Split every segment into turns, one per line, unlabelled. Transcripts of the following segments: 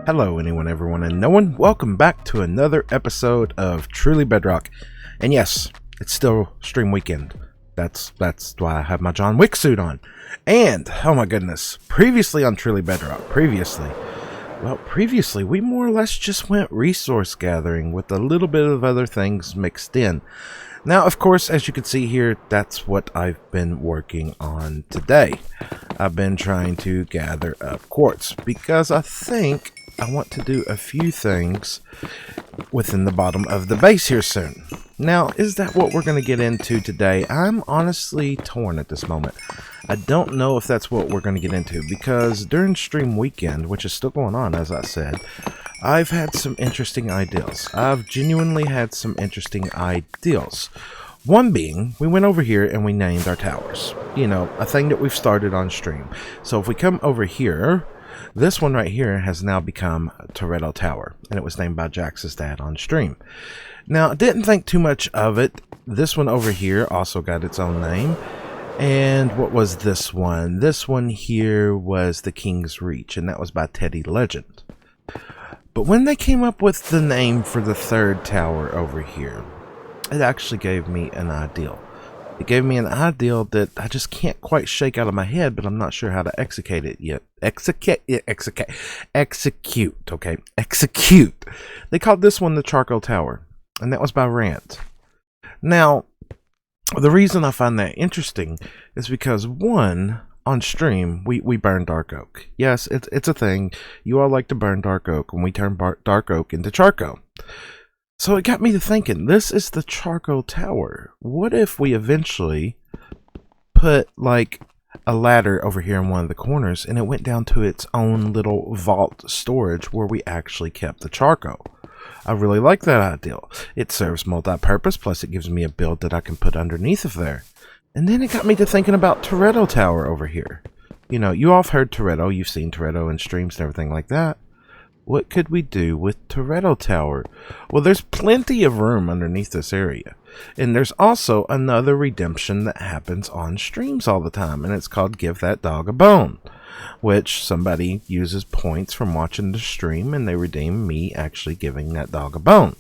Hello, anyone, everyone, and no one. Welcome back to another episode of Truly Bedrock. And yes, it's still stream weekend. That's why I have my John Wick suit on. And, oh my goodness, previously on Truly Bedrock, previously, we more or less just went resource gathering with a little bit of other things mixed in. Now, of course, as you can see here, that's what I've been working on today. I've been trying to gather up quartz because I think I want to do a few things within the bottom of the base here soon. Now, is that what we're going to get into today? I'm honestly torn at this moment. I don't know if that's what we're going to get into because during stream weekend, which is still going on, as I said, I've had some interesting ideas. I've genuinely had some interesting ideas. One being, we went over here and we named our towers. You know, a thing that we've started on stream. So if we come over here, this one right here has now become Toretto Tower, and it was named by Jax's dad on stream. Now, I didn't think too much of it. This one over here also got its own name. And what was this one? This one here was the King's Reach, and that was by Teddy Legend. But when they came up with the name for the third tower over here, it actually gave me an ideal. It gave me an ideal that I just can't quite shake out of my head, but I'm not sure how to execute it yet. Execute. They called this one the Charcoal Tower, and that was by Rant. Now, the reason I find that interesting is because, one, on stream, we burn dark oak. Yes, it's a thing. You all like to burn dark oak when we turn dark oak into charcoal. So it got me to thinking, this is the Charcoal Tower. What if we eventually put like a ladder over here in one of the corners and it went down to its own little vault storage where we actually kept the charcoal? I really like that idea. It serves multi-purpose, plus it gives me a build that I can put underneath of there. And then it got me to thinking about Toretto Tower over here. You know, you all have heard Toretto, you've seen Toretto in streams and everything like that. What could we do with Toretto Tower? Well, there's plenty of room underneath this area. And there's also another redemption that happens on streams all the time, and it's called Give That Dog a Bone, which somebody uses points from watching the stream, and they redeem me actually giving that dog a bone.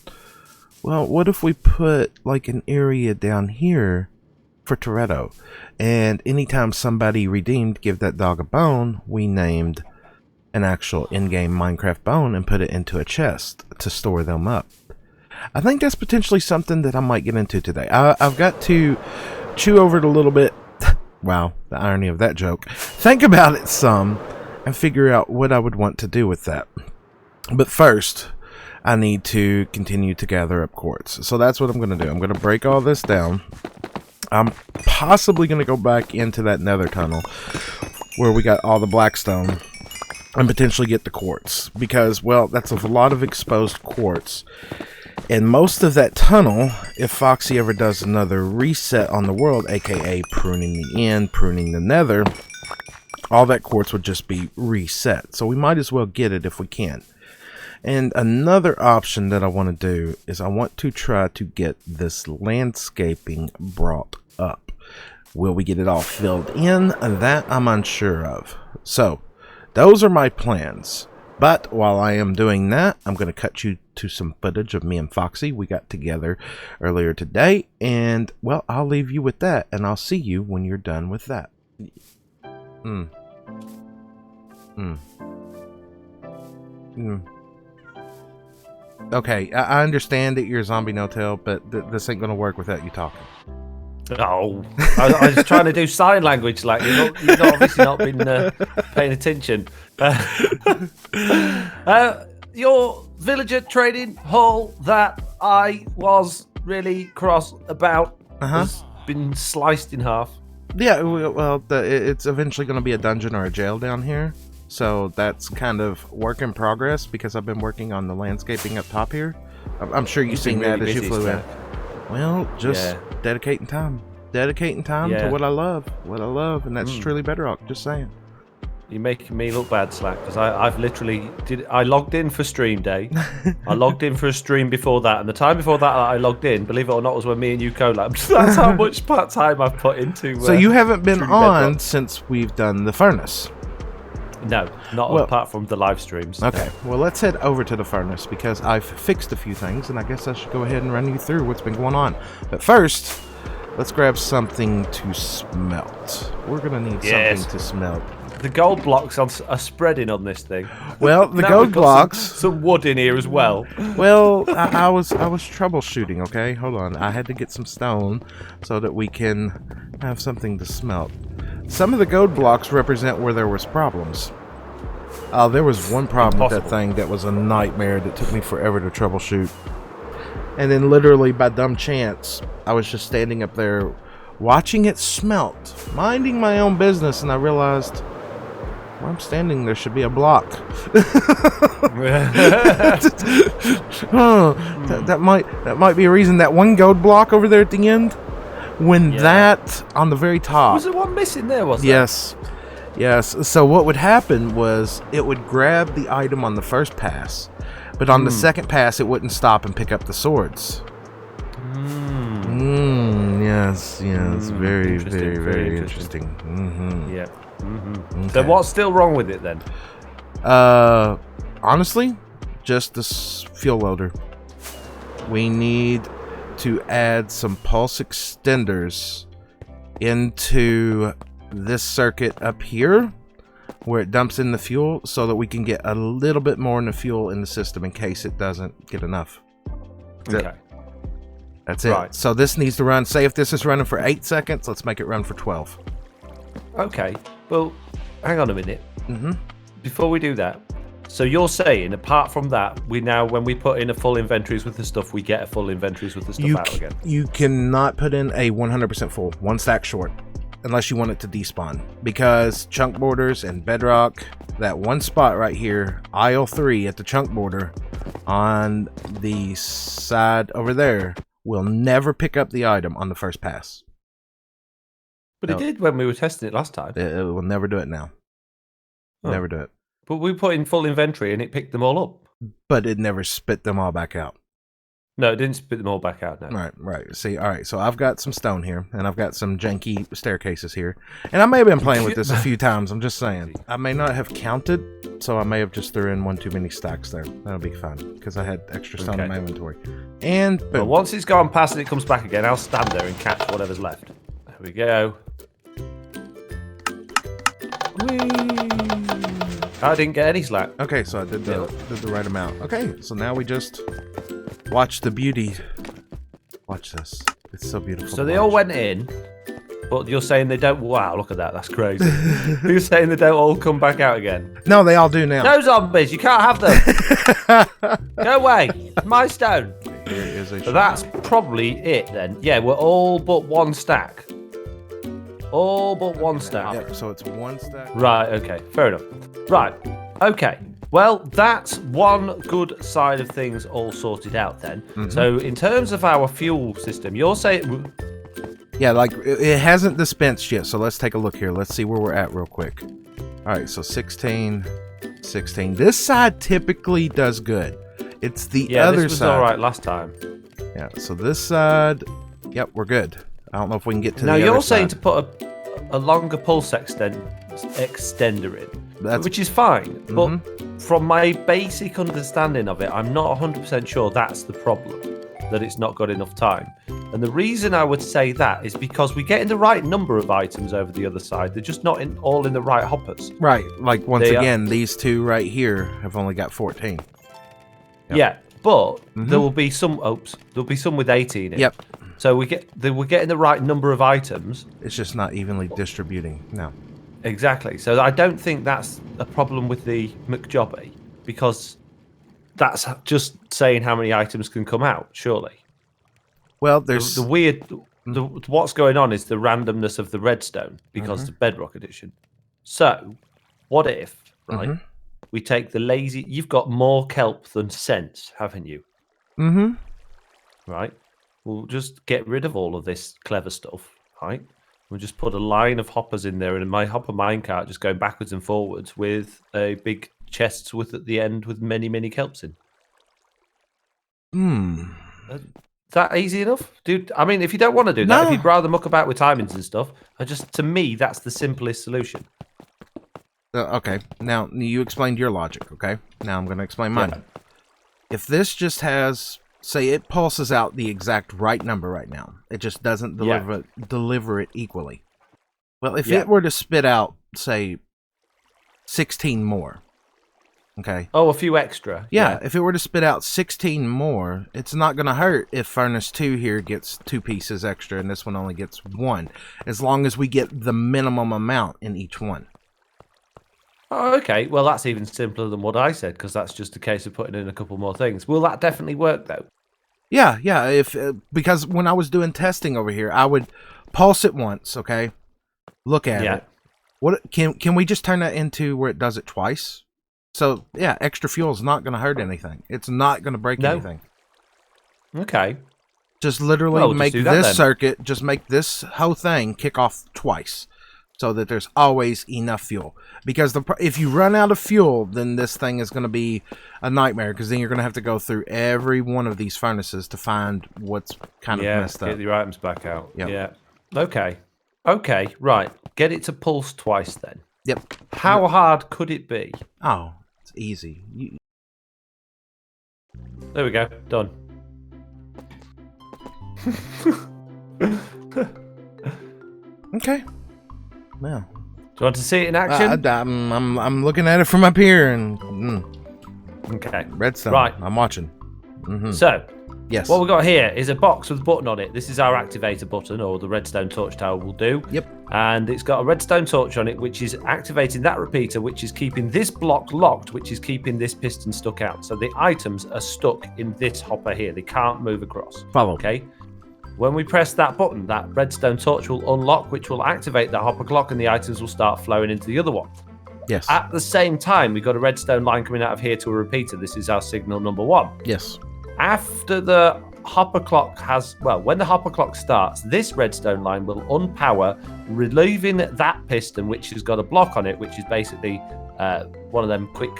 Well, what if we put like an area down here for Toretto, and anytime somebody redeemed Give That Dog a Bone, we named an actual in-game Minecraft bone and put it into a chest to store them up. I think that's potentially something that I might get into today. I've got to chew over it a little bit. Wow, the irony of that joke. Think about it some and figure out what I would want to do with that. But first, I need to continue to gather up quartz. So that's what I'm going to do. I'm going to break all this down. I'm possibly going to go back into that nether tunnel where we got all the blackstone and potentially get the quartz, because, well, that's a lot of exposed quartz. And most of that tunnel, if Foxy ever does another reset on the world, aka pruning the end, pruning the nether, all that quartz would just be reset. So we might as well get it if we can. And another option that I want to do is I want to try to get this landscaping brought up. Will we get it all filled in? That I'm unsure of. So those are my plans. But while I am doing that, I'm going to cut you to some footage of me and Foxy. We got together earlier today. And, well, I'll leave you with that. And I'll see you when you're done with that. Okay, I understand that you're a Zombie-Notail, but this ain't going to work without you talking.
Oh, I was trying to do sign language. Like you've obviously not been paying attention. Your villager trading hall that I was really cross about has been sliced in half.
Yeah, well, it's eventually going to be a dungeon or a jail down here. So that's kind of work in progress because I've been working on the landscaping up top here. I'm sure you've seen that as you flew in. Well, just dedicating time to what I love, and that's Truly Bedrock. Just saying.
You're making me look bad, Slack, because I've literally I logged in for stream day. I logged in for a stream before that, and the time before that I logged in, believe it or not, was when me and you collabed. That's how much time I've put into.
So you haven't been on since we've done the furnace.
No, not apart from the live streams.
Okay, well, let's head over to the furnace because I've fixed a few things, and I guess I should go ahead and run you through what's been going on. But first, let's grab something to smelt. We're going to need something to smelt.
The gold blocks are spreading on this thing.
Well, the gold blocks.
Some wood in here as well.
Well, I was troubleshooting. Okay, hold on. I had to get some stone so that we can have something to smelt. Some of the gold blocks represent where there was problems. There was one problem with that thing that was a nightmare that took me forever to troubleshoot. And then literally by dumb chance, I was just standing up there watching it smelt, minding my own business, and I realized where I'm standing there should be a block. that might be a reason. That one gold block over there at the end, when that on the very top.
Was there one missing there, was there?
Yes. So what would happen was it would grab the item on the first pass, but on the second pass it wouldn't stop and pick up the swords. Yes. Very, very interesting.
Yeah.
Okay.
So what's still wrong with it then?
Honestly, just this fuel loader. We need to add some pulse extenders into this circuit up here where it dumps in the fuel so that we can get a little bit more in the fuel in the system in case it doesn't get enough. That's it. Right. So this needs to run, say if this is running for 8 seconds, let's make it run for 12.
Okay. Well, hang on a minute. Before we do that, so you're saying, apart from that, when we put in a full inventories with the stuff, we get a full inventories with the stuff out again? You
cannot put in a 100% full, one stack short, unless you want it to despawn. Because chunk borders and bedrock, that one spot right here, aisle 3 at the chunk border, on the side over there, will never pick up the item on the first pass.
But it did when we were testing it last time.
It will never do it now. Never do it.
But we put in full inventory and it picked them all up.
But it never spit them all back out.
No, it didn't spit them all back out, no.
Right. See, all right, so I've got some stone here, and I've got some janky staircases here. And I may have been playing with this a few times, I'm just saying. I may not have counted, so I may have just threw in one too many stacks there. That'll be fine, because I had extra stone in my inventory. And boom.
Well, once it's gone past and it comes back again, I'll stand there and catch whatever's left. There we go. Whee! I didn't get any slack.
Okay, so I did the right amount. Okay, so now we just watch the beauty. Watch this. It's so beautiful.
So they all went in, but you're saying they don't. Wow, look at that. That's crazy. You're saying they don't all come back out again?
No, they all do now.
No zombies. You can't have them. Go away. It's my stone.
Here is a
so that's probably it then. Yeah, we're all but one stack. All but one stack.
Yep, so it's one stack.
Right, okay. Fair enough. Right, okay. Well, that's one good side of things all sorted out then. So in terms of our fuel system, you're saying...
Yeah, like, it hasn't dispensed yet, so let's take a look here. Let's see where we're at real quick. All right, so 16. This side typically does good. It's the other side. Yeah, this was all
right last time.
Yeah, so this side, yep, we're good. I don't know if we can get to the other side.
Now, you're saying to put a longer pulse extender in, which is fine, but from my basic understanding of it, I'm not 100% sure that's the problem, that it's not got enough time. And the reason I would say that is because we're getting the right number of items over the other side. They're just not all in the right hoppers.
Right, like once again, these two right here have only got 14.
Yep. Yeah, but there will be some. There'll be some with 18 in.
Yep.
So we're getting the right number of items.
It's just not evenly distributing. No.
Exactly. So I don't think that's a problem with the McJobby, because that's just saying how many items can come out, surely.
Well, there's
the weird. What's going on is the randomness of the redstone because of Bedrock Edition. So, what if, right? We take the lazy. You've got more kelp than sense, haven't you? Right. We'll just get rid of all of this clever stuff, right? We'll just put a line of hoppers in there, and my hopper minecart just going backwards and forwards with a big chest at the end with many, many kelps in. Is that easy enough? Dude, I mean, if you don't want to do that, if you'd rather muck about with timings and stuff, to me, that's the simplest solution.
Okay, now you explained your logic, okay? Now I'm going to explain mine.
Yeah.
If this just has, say it pulses out the exact right number right now. It just doesn't deliver it equally. Well, if it were to spit out, say, 16 more, okay?
Oh, a few extra.
Yeah, if it were to spit out 16 more, it's not going to hurt if Furnace 2 here gets 2 pieces extra and this one only gets 1, as long as we get the minimum amount in each one.
Oh, okay. Well, that's even simpler than what I said, because that's just a case of putting in a couple more things. Will that definitely work, though?
Yeah. Because when I was doing testing over here, I would pulse it once, okay? Look at it. What can we just turn that into where it does it twice? So, yeah, extra fuel is not going to hurt anything. It's not going to break anything.
Okay.
Just literally make this circuit, just make this whole thing kick off twice. So that there's always enough fuel. Because if you run out of fuel, then this thing is going to be a nightmare. Because then you're going to have to go through every one of these furnaces to find what's kind of messed up.
Get your items back out.
Yep.
Yeah. Okay. Okay, right. Get it to pulse twice then.
Yep.
How hard could it be?
Oh, it's easy.
There we go. Done.
Okay. Yeah.
Do you want to see it in action?
I'm looking at it from up here and
okay.
Redstone.
Right.
I'm watching.
So,
yes.
What we've got here is a box with a button on it. This is our activator button, or the redstone torch tower will do.
Yep.
And it's got a redstone torch on it, which is activating that repeater, which is keeping this block locked, which is keeping this piston stuck out. So the items are stuck in this hopper here. They can't move across.
Follow.
Okay. When we press that button, that redstone torch will unlock, which will activate the hopper clock, and the items will start flowing into the other one.
Yes.
At the same time, we've got a redstone line coming out of here to a repeater. This is our signal number 1.
Yes.
After the hopper clock when the hopper clock starts, this redstone line will unpower, relieving that piston, which has got a block on it, which is basically one of them quick.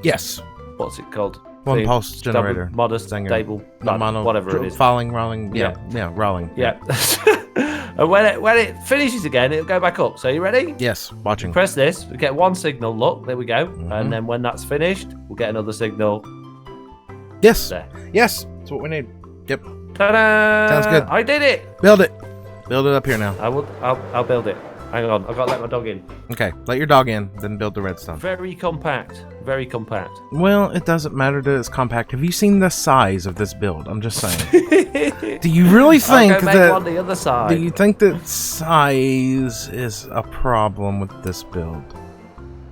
Yes.
What's it called?
One pulse generator.
Modest, stable, whatever it is.
Falling, rolling. Yeah, rolling.
Yeah. And when it finishes again, it'll go back up. So you ready?
Yes, watching.
Press this. We get one signal. Look, there we go. And then when that's finished, we'll get another signal.
Yes.
There.
Yes. That's what we need. Yep.
Ta-da!
Sounds good.
I did it.
Build it. Build it up here now.
I'll build it. Hang on. I've got to let my dog in.
Okay. Let your dog in, then build the redstone.
Very compact. Very compact.
Well, it doesn't matter that it's compact. Have you seen the size of this build? I'm just saying. Do you really think
I'll go make one the other side.
Do you think that size is a problem with this build?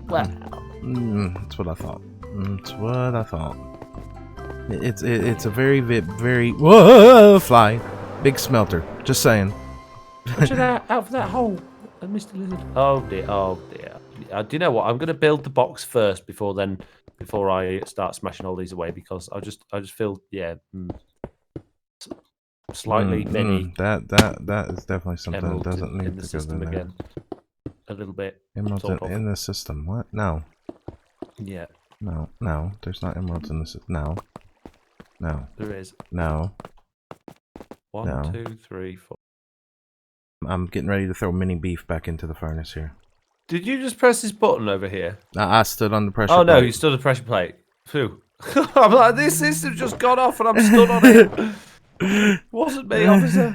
Well,
that's what I thought. That's what I thought. It's a very whoa fly big smelter. Just saying.
watch it out for that hole, Mr. Lizard. Oh dear. Do you know what? I'm going to build the box first before I start smashing all these away, because I just feel slightly many.
That is definitely something that doesn't need
in the
to
system
go there.
again. A little bit.
Emeralds in the system. What? No.
Yeah.
No. There's not emeralds in the system. No.
There is.
No.
1, 2, 3, 4.
I'm getting ready to throw mini beef back into the furnace here.
Did you just press this button over here?
I stood on the pressure plate.
Oh no, you stood on the pressure plate. Phew. I'm like, this system's just gone off and I'm stood on it. Wasn't me, officer.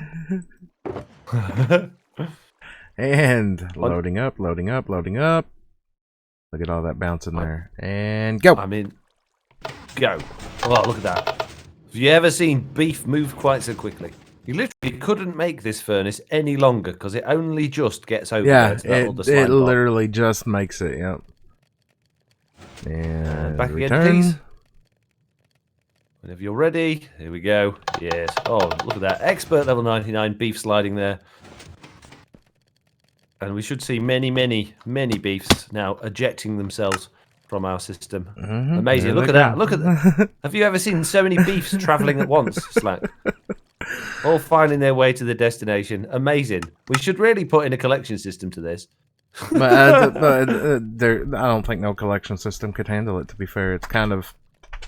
And loading up. Look at all that bouncing there. And go.
I mean, go. Oh, look at that. Have you ever seen beef move quite so quickly? You literally couldn't make this furnace any longer because it only just gets over there to that other slime
it
block.
literally just makes it, yep. And
back
return.
again, please. Whenever you're ready, here we go. Yes. Oh, look at that. Expert level 99 beef sliding there. And we should see many beefs now ejecting themselves from our system. Amazing. Look at that. Look at that. Have you ever seen so many beefs traveling at once, Slack? All finding their way to the destination. Amazing. We should really put in a collection system to this.
but I don't think no collection system could handle it, to be fair. It's kind of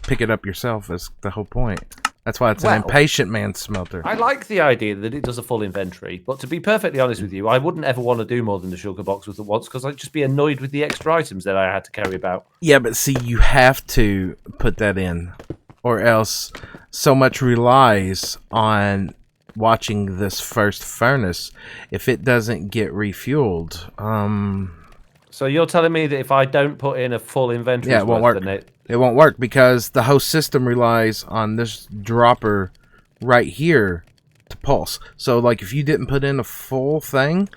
pick it up yourself is the whole point. That's why it's an impatient man smelter.
I like the idea that it does a full inventory, but to be perfectly honest with you, I wouldn't ever want to do more than the sugar box with it once because I'd just be annoyed with the extra items that I had to carry about.
Yeah, but see, you have to put that in, or else so much relies on watching this first furnace. If it doesn't get refueled,
So you're telling me that if I don't put in a full inventory,
it won't work. It won't work because the host system relies on this dropper right here to pulse. So, like, if you didn't put in a full thing,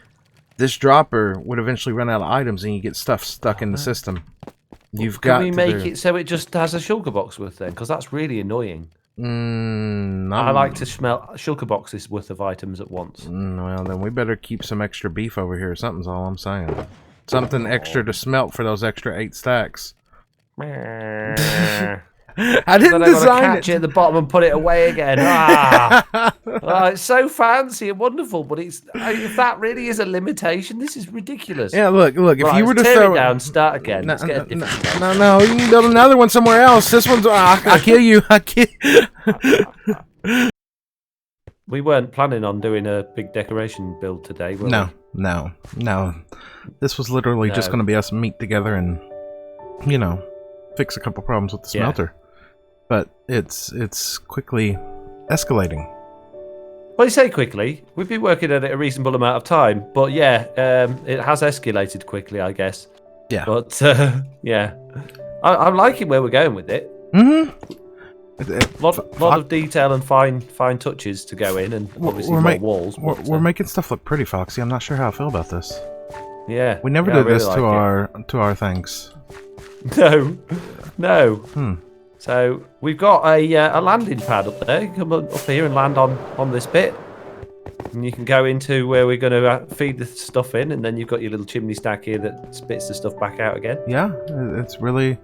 this dropper would eventually run out of items and you get stuff stuck in the system.
Can we make it so it just has a shulker box worth then? Because that's really annoying. I like to smell shulker boxes worth of items at once.
Well, then we better keep some extra beef over here. Something's all I'm saying. Something extra to smelt for those extra 8 stacks.
I
didn't design
catch it at the bottom and put it away again. It's so fancy and wonderful, but if that really is a limitation, this is ridiculous.
Yeah, look. If you were to
tear
throw
it down, start again.
No, you can build another one somewhere else. This one's I'll kill you.
We weren't planning on doing a big decoration build today, were we?
No. This was literally just going to be us meet together and, fix a couple problems with the smelter. But it's quickly escalating.
Well, you say quickly. We've been working at it a reasonable amount of time, but it has escalated quickly, I guess.
Yeah.
But I'm liking where we're going with it.
Mm-hmm.
Lot of detail and fine touches to go in, and obviously more walls.
We're making stuff look pretty, Foxy. I'm not sure how I feel about this.
Yeah.
We never did this to our things.
No. So we've got a landing pad up there. You come up here and land on this bit, and you can go into where we're going to feed the stuff in, and then you've got your little chimney stack here that spits the stuff back out again.
Yeah, it's really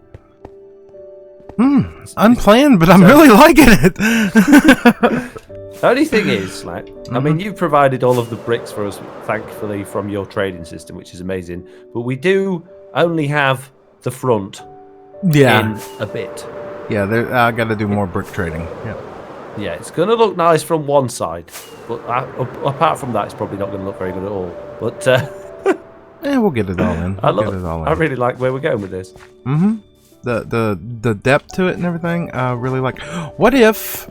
unplanned, but I'm really liking it.
The only thing is, I mean, you've provided all of the bricks for us, thankfully, from your trading system, which is amazing. But we do only have the front in a bit.
Yeah, I got to do more brick trading.
Yeah, it's going to look nice from one side, but apart from that, it's probably not going to look very good at all. But
we'll get it all in.
I really like where we're going with this.
Mm-hmm. The depth to it and everything. Really like. What if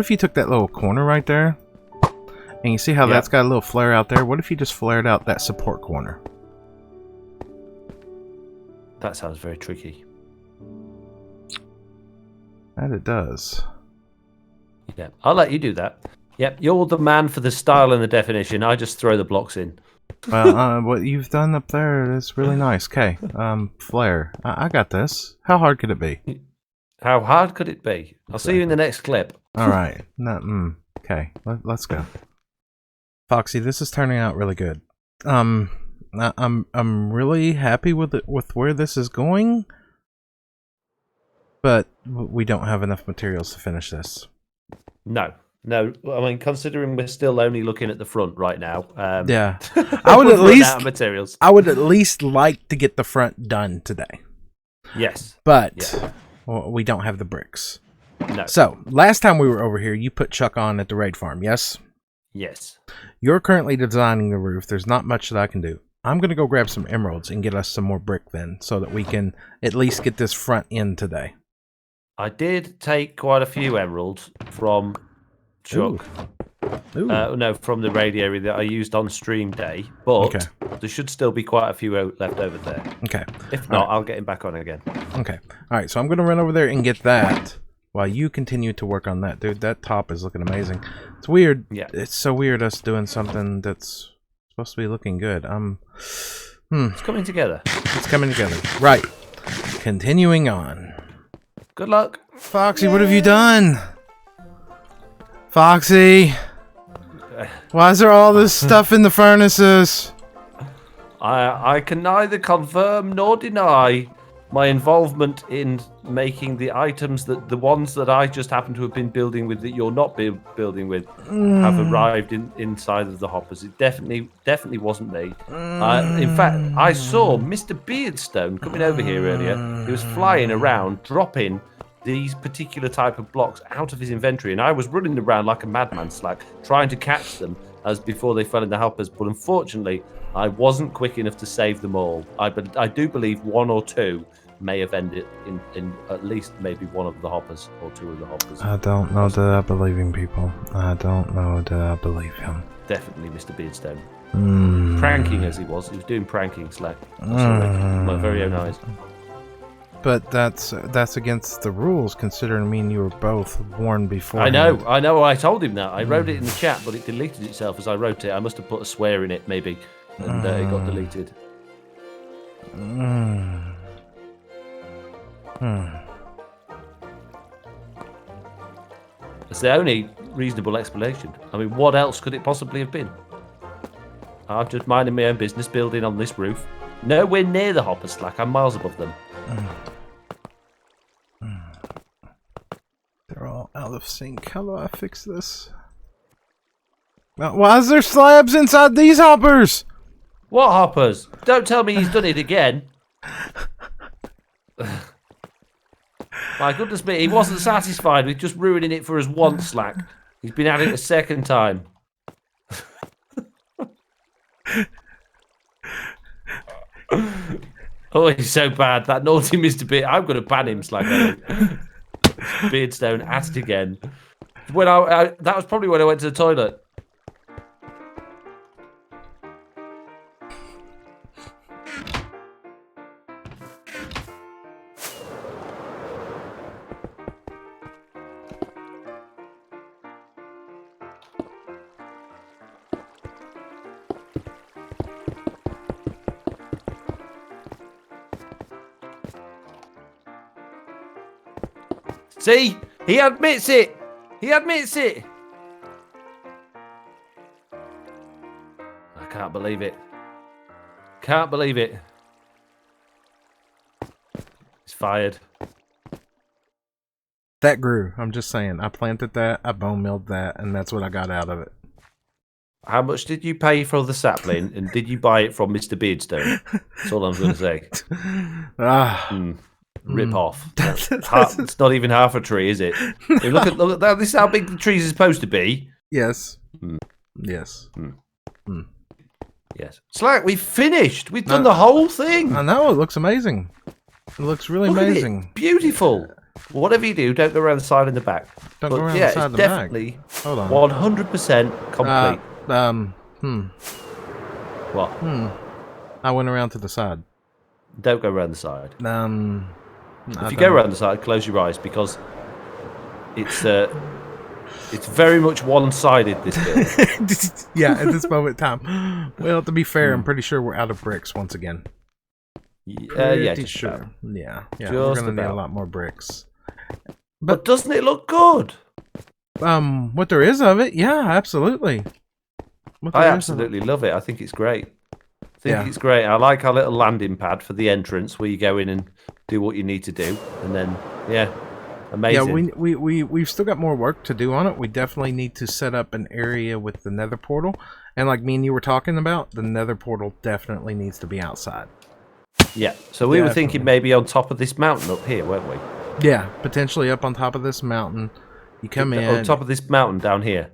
you took that little corner right there, and you see how that's got a little flare out there? What if you just flared out that support corner?
That sounds very tricky.
And it does.
Yeah, I'll let you do that. Yep, you're the man for the style and the definition. I just throw the blocks in.
Well, what you've done up there is really nice. Okay, flare. I got this. How hard could it be?
How hard could it be? I'll see you in the next clip.
All right. Okay, let's go. Foxy, this is turning out really good. I'm really happy with where this is going, but we don't have enough materials to finish this.
No. I mean, considering we're still only looking at the front right now.
Yeah, I would at least like to get the front done today.
Yes,
but we don't have the bricks.
No.
So last time we were over here, you put Chuck on at the raid farm. Yes.
Yes.
You're currently designing the roof. There's not much that I can do. I'm gonna go grab some emeralds and get us some more brick then, so that we can at least get this front in today.
I did take quite a few emeralds from Chuck.
Ooh.
No, from the raid area that I used on stream day, but there should still be quite a few left over there.
Okay.
If not, I'll get him back on again.
Okay. All right, so I'm gonna run over there and get that while you continue to work on that, dude. That top is looking amazing. It's weird.
Yeah.
It's so weird us doing something that's supposed to be looking good.
It's coming together.
It's coming together. Right. Continuing on.
Good luck.
Foxy, what have you done? Foxy, why is there all this stuff in the furnaces?
I can neither confirm nor deny my involvement in making the items that the ones that I just happen to have been building with that you're not building with have arrived inside of the hoppers. It definitely wasn't me. In fact, I saw Mr. Beardstone coming over here earlier. He was flying around, dropping these particular type of blocks out of his inventory, and I was running around like a madman, Slack, trying to catch them as before they fell in the hoppers. But unfortunately, I wasn't quick enough to save them all. I do believe one or two may have ended in at least maybe one of the hoppers or two of the hoppers.
I don't know that I believe in people. I don't know that I believe him.
Definitely Mr. Beardstone. Pranking as he was doing pranking, Slack. I saw it with my very own eyes.
But that's against the rules, considering me and you were both warned before.
I know. I told him that. I wrote it in the chat, but it deleted itself as I wrote it. I must have put a swear in it, maybe, and it got deleted. It's the only reasonable explanation. I mean, what else could it possibly have been? I'm just minding my own business, building on this roof. Nowhere near the hopper, Slack. I'm miles above them.
They're all out of sync. How do I fix this? Why is there slabs inside these hoppers?
What hoppers? Don't tell me he's done it again. My goodness me, he wasn't satisfied with just ruining it for us once, Slack. He's been at it a second time. Oh, he's so bad. That naughty Mr. Beard. I'm going to ban him, Slack. Beardstone at it again. When that was probably when I went to the toilet. See? He admits it! He admits it! I can't believe it. Can't believe it. He's fired.
That grew. I'm just saying. I planted that, I bone milled that, and that's what I got out of it.
How much did you pay for the sapling, and did you buy it from Mr. Beardstone? That's all I'm going to say. Rip off. It's not even half a tree, is it? Look at that. This is how big the trees are supposed to be.
Yes. Yes.
Yes. Slack, we've finished. We've done the whole thing.
I know. It looks amazing. It looks really amazing.
Beautiful. Whatever you do, don't go around the side and the back.
Don't go around the side and the back.
Definitely.
Hold on.
100% complete. What?
I went around to the side.
Don't go around the side. If you go around the side, close your eyes, because it's very much one-sided, this build.
Yeah, at this moment in time. Well, to be fair, I'm pretty sure we're out of bricks once again.
Yeah, just
sure.
about.
Yeah,
Just
we're gonna need
about.
a lot more bricks.
But doesn't it look good?
What there is of it, yeah, absolutely.
I absolutely love it. I think it's great. It's great. I like our little landing pad for the entrance where you go in and do what you need to do, and then amazing.
Yeah, we've still got more work to do on it. We definitely need to set up an area with the nether portal, and like me and you were talking about, the nether portal definitely needs to be outside.
Yeah, so we were thinking maybe on top of this mountain up here, weren't we?
Yeah, potentially up on top of this mountain. You come in
on top of this mountain down here.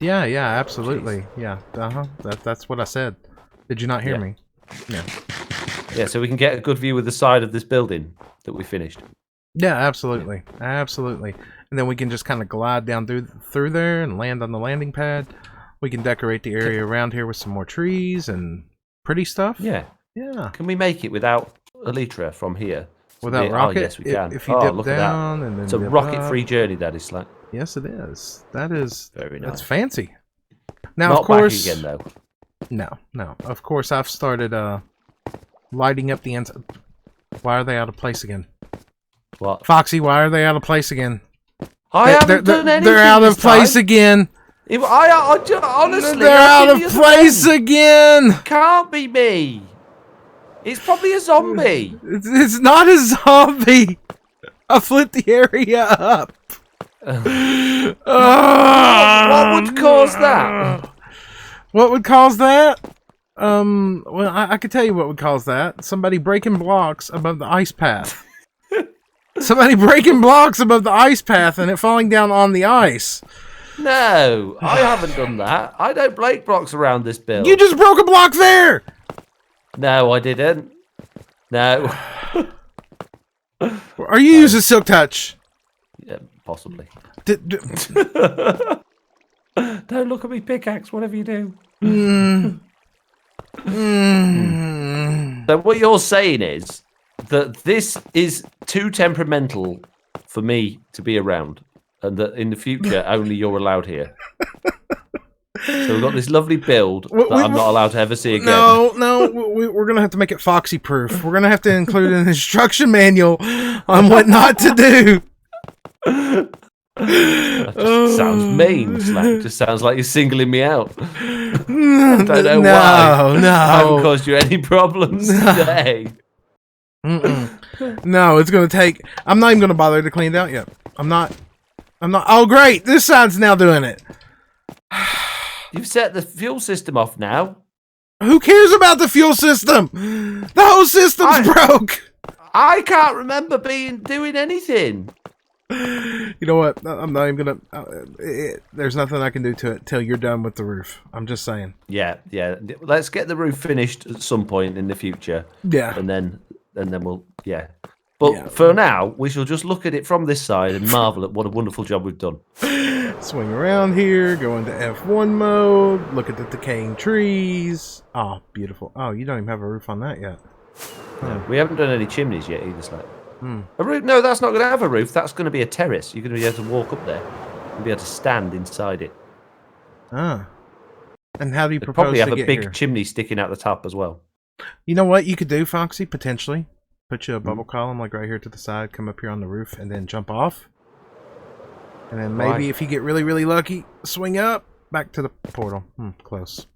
Yeah, absolutely. Jeez. Yeah, that's what I said. Did you not hear me? Yeah.
Yeah, so we can get a good view of the side of this building that we finished.
Yeah, absolutely. Absolutely. And then we can just kind of glide down through there and land on the landing pad. We can decorate the area around here with some more trees and pretty stuff.
Yeah.
Yeah.
Can we make it without Elytra from here?
Without rocket?
Oh, yes, we can.
If you dip down and then
it's a rocket-free journey, that is, Slack.
Yes, it is. That is
very nice.
That's fancy. Now,
not
of course,
back again, though.
No. Of course, I've started lighting up the inside. Why are they out of place again?
What?
Foxy, why are they out of place again?
I haven't done anything.
They're out of place again.
Honestly,
they're out of place again.
Can't be me. It's probably a zombie.
It's not a zombie. I flipped the area up.
What would cause that?
What would cause that? Well, I could tell you what would cause that. Somebody breaking blocks above the ice path. Somebody breaking blocks above the ice path and it falling down on the ice.
No, I haven't done that. I don't break blocks around this build.
You just broke a block there.
No, I didn't. No.
Are you using Silk Touch?
Yeah, possibly.
Don't
look at me pickaxe, whatever you do. So what you're saying is that this is too temperamental for me to be around, and that in the future only you're allowed here. So we've got this lovely build that I'm not allowed to ever see again.
No, we're going to have to make it Foxy proof. We're going to have to include an instruction manual on what not to do.
That just sounds mean, Slack. It just sounds like you're singling me out. I don't know why.
No.
I haven't caused you any problems today.
No, it's going to take... I'm not even going to bother to clean it out yet. I'm not... Oh, great. This side's now doing it.
You've set the fuel system off now.
Who cares about the fuel system? The whole system's broke.
I can't remember doing anything.
You know what? I'm not even gonna. There's nothing I can do to it till you're done with the roof. I'm just saying.
Yeah. Let's get the roof finished at some point in the future.
Yeah.
And then we'll. Yeah. But for now, we shall just look at it from this side and marvel at what a wonderful job we've done.
Swing around here, go into F1 mode, look at the decaying trees. Oh, beautiful. Oh, you don't even have a roof on that yet.
No, we haven't done any chimneys yet either, Slack. A roof? No, that's not going to have a roof. That's going to be a terrace. You're going to be able to walk up there and be able to stand inside it.
Ah. And how do you propose
probably have
to
a
get
big
here?
chimney sticking out the top as well.
You know what you could do, Foxy, potentially? Put you a bubble column like right here to the side, come up here on the roof, and then jump off. And then maybe if you get really, really lucky, swing up, back to the portal. Close.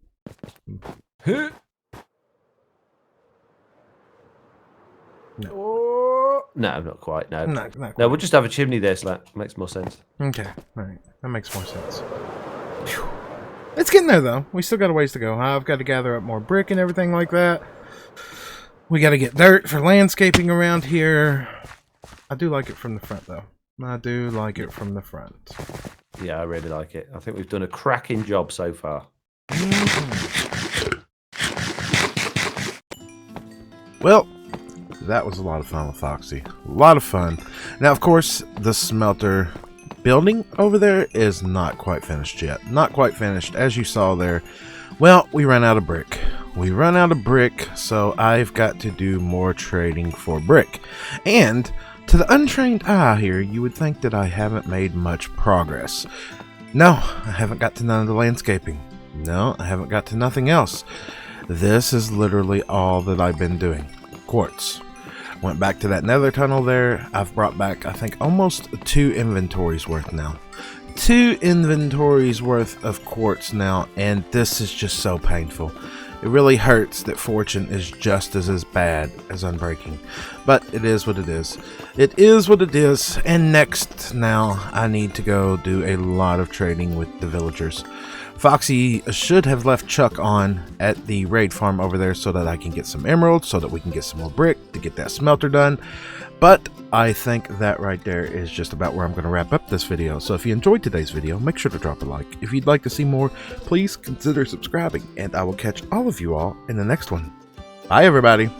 No, not quite. No,
not quite.
No, we'll just have a chimney there, Slack. Makes more sense.
Okay, all right, that makes more sense. Whew. It's getting there though. We still got a ways to go. I've got to gather up more brick and everything like that. We got to get dirt for landscaping around here. I do like it from the front though. I do like it from the front.
Yeah, I really like it. I think we've done a cracking job so far.
Well, that was a lot of fun with Foxy. A lot of fun. Now, of course, the smelter building over there is not quite finished yet. Not quite finished, as you saw there. Well, we ran out of brick. We run out of brick, so I've got to do more trading for brick. And to the untrained eye here, you would think that I haven't made much progress. No, I haven't got to none of the landscaping. No, I haven't got to nothing else. This is literally all that I've been doing. Quartz. Went back to that nether tunnel there. I've brought back, I think, almost 2 inventories worth now. 2 inventories worth of quartz now, and this is just so painful. It really hurts that fortune is just as bad as unbreaking. But it is what it is. It is what it is. And next now I need to go do a lot of trading with the villagers. Foxy should have left Chuck on at the raid farm over there so that I can get some emeralds, so that we can get some more brick to get that smelter done. But I think that right there is just about where I'm going to wrap up this video. So if you enjoyed today's video, make sure to drop a like. If you'd like to see more, please consider subscribing, and I will catch all of you all in the next one. Bye, everybody.